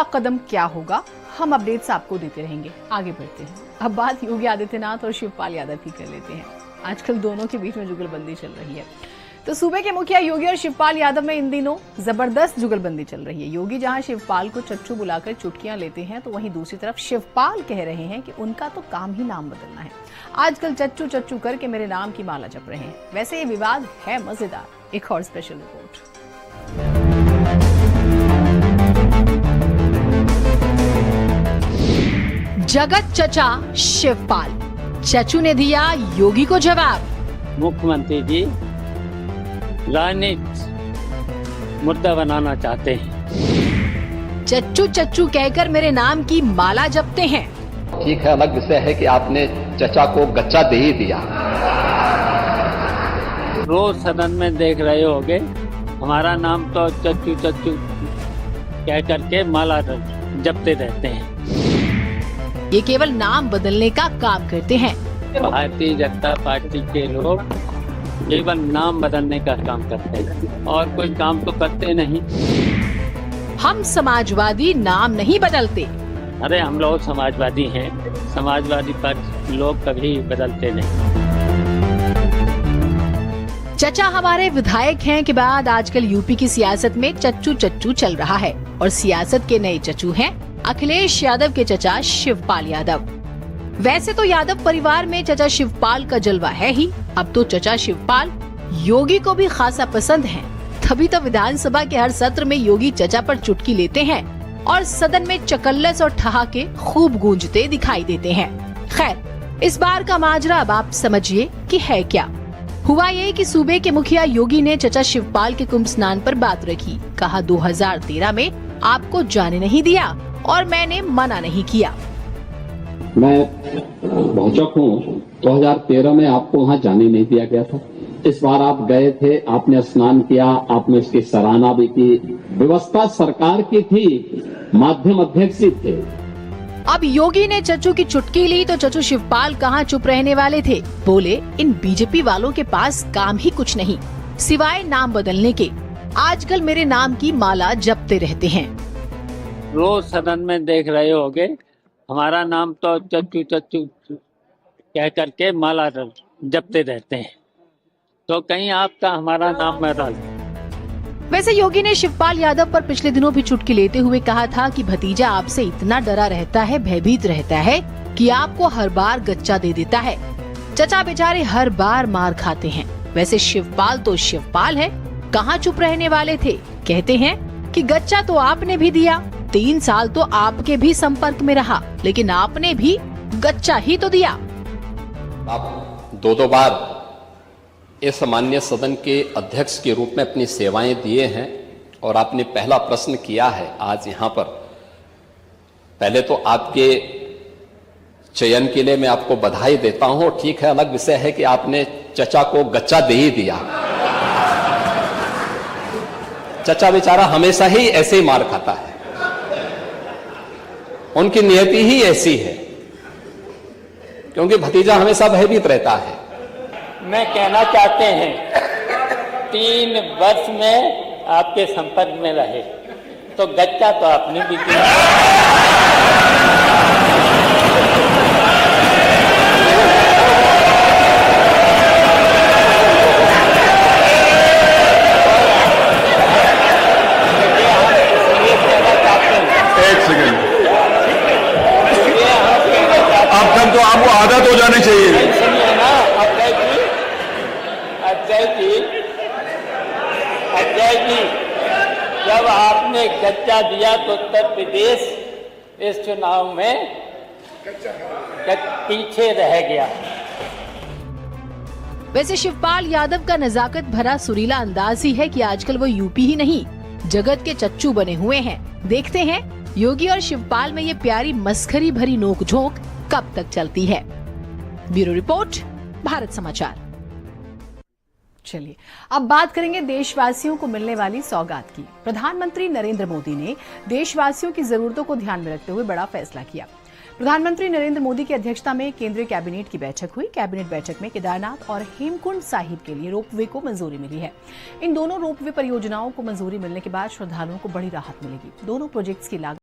अगला कदम क्या होगा, हम अपडेट्स आपको देते रहेंगे। आगे बढ़ते हैं, अब बात योगी आदित्यनाथ और शिवपाल यादव की कर लेते हैं। आजकल दोनों के बीच में जुगलबंदी चल रही है। तो सूबे के मुखिया योगी और शिवपाल यादव में इन दिनों जबरदस्त जुगलबंदी चल रही है। योगी जहां शिवपाल को चच्चू बुलाकर चुटकियां लेते हैं, तो वहीं दूसरी तरफ शिवपाल कह रहे हैं कि उनका तो काम ही नाम बदलना है। आजकल चच्चू चच्चू करके मेरे नाम की माला जप रहे हैं। वैसे ये विवाद है मजेदार। एक और स्पेशल रिपोर्ट। जगत चचा शिवपाल, चच्चू ने दिया योगी को जवाब। मुख्यमंत्री जी राजनीति मुद्दा बनाना चाहते हैं। चच्चू चच्चू कहकर मेरे नाम की माला जपते हैं। ठीक है, अलग विषय है कि आपने चचा को गच्चा दे ही दिया। रोज सदन में देख रहे होगे, हमारा नाम तो चच्चू चच्चू कह करके माला जपते रहते हैं। ये केवल नाम बदलने का काम करते हैं। भारतीय जनता पार्टी के लोग केवल नाम बदलने का काम करते हैं और कोई काम तो करते नहीं। हम समाजवादी नाम नहीं बदलते। अरे हम लोग समाजवादी हैं, समाजवादी पर लोग कभी बदलते नहीं। चचा हमारे विधायक हैं के बाद आजकल यूपी की सियासत में चच्चू चच्चू चल रहा है और सियासत के नए चच्चू हैं अखिलेश यादव के चचा शिवपाल यादव। वैसे तो यादव परिवार में चचा शिवपाल का जलवा है ही। अब तो चचा शिवपाल योगी को भी खासा पसंद हैं। तभी तो विधानसभा के हर सत्र में योगी चचा पर चुटकी लेते हैं और सदन में चकल्लस और ठहाके खूब गूंजते दिखाई देते हैं। खैर, इस बार का माजरा अब आप समझिए कि है क्या। हुआ ये कि सूबे के मुखिया योगी ने चचा शिवपाल के कुंभ स्नान पर बात रखी। कहा 2013 में आपको जाने नहीं दिया और मैंने मना नहीं किया। मैं भौचक हूँ, 2013 में आपको वहाँ जाने नहीं दिया गया था। इस बार आप गए थे, आपने स्नान किया, आपने उसकी सराहना भी की। व्यवस्था सरकार की थी, माध्यम अध्यक्ष ही थे। अब योगी ने चच्चू की चुटकी ली तो चच्चू शिवपाल कहाँ चुप रहने वाले थे। बोले, इन बीजेपी वालों के पास काम ही कुछ नहीं सिवाय नाम बदलने के। आजकल मेरे नाम की माला जपते रहते हैं। रोज सदन में देख रहे होगे, हमारा नाम तो चच्चू चच्चू कह करके माला जपते रहते हैं। तो कहीं आपका हमारा नाम में डाल। वैसे योगी ने शिवपाल यादव पर पिछले दिनों भी चुटकी लेते हुए कहा था कि भतीजा आपसे इतना डरा रहता है, भयभीत रहता है कि आपको हर बार गच्चा दे देता है। चचा बेचारे हर बार मार खाते हैं। वैसे शिवपाल तो शिवपाल है, कहाँ चुप रहने वाले थे। कहते हैं कि गच्चा तो आपने भी दिया, 3 साल तो आपके भी संपर्क में रहा, लेकिन आपने भी गच्चा ही तो दिया। आप 2 बार इस माननीय सदन के अध्यक्ष के रूप में अपनी सेवाएं दिए हैं और आपने पहला प्रश्न किया है आज यहाँ पर। पहले तो आपके चयन के लिए मैं आपको बधाई देता हूँ। ठीक है, अलग विषय है कि आपने चचा को गच्चा दे ही दिया। चचा बेचारा हमेशा ही ऐसे ही मार खाता है, उनकी नियति ही ऐसी है, क्योंकि भतीजा हमेशा भयभीत रहता है। मैं कहना चाहते हैं 3 वर्ष में आपके संपर्क में रहे तो गच्चा तो आपने भी दिया। एक सेकंड, अब तक तो आपको आदत हो जानी चाहिए। अजय जी, जब आपने गच्चा दिया तो उत्तर प्रदेश इस चुनाव में पीछे रह गया। वैसे शिवपाल यादव का नजाकत भरा सुरीला अंदाज ही है कि आजकल वो यूपी ही नहीं जगत के चच्चू बने हुए हैं। देखते हैं योगी और शिवपाल में ये प्यारी मस्खरी भरी नोकझोंक कब तक चलती है। ब्यूरो रिपोर्ट, भारत समाचार। चलिए अब बात करेंगे देशवासियों को मिलने वाली सौगात की। प्रधानमंत्री नरेंद्र मोदी ने देशवासियों की जरूरतों को ध्यान में रखते हुए बड़ा फैसला किया। प्रधानमंत्री नरेंद्र मोदी की अध्यक्षता में केंद्रीय कैबिनेट की बैठक हुई। कैबिनेट बैठक में केदारनाथ और हेमकुंड साहिब के लिए रोपवे को मंजूरी मिली है। इन दोनों रोपवे परियोजनाओं को मंजूरी मिलने के बाद श्रद्धालुओं को बड़ी राहत मिलेगी। दोनों प्रोजेक्ट्स की लागत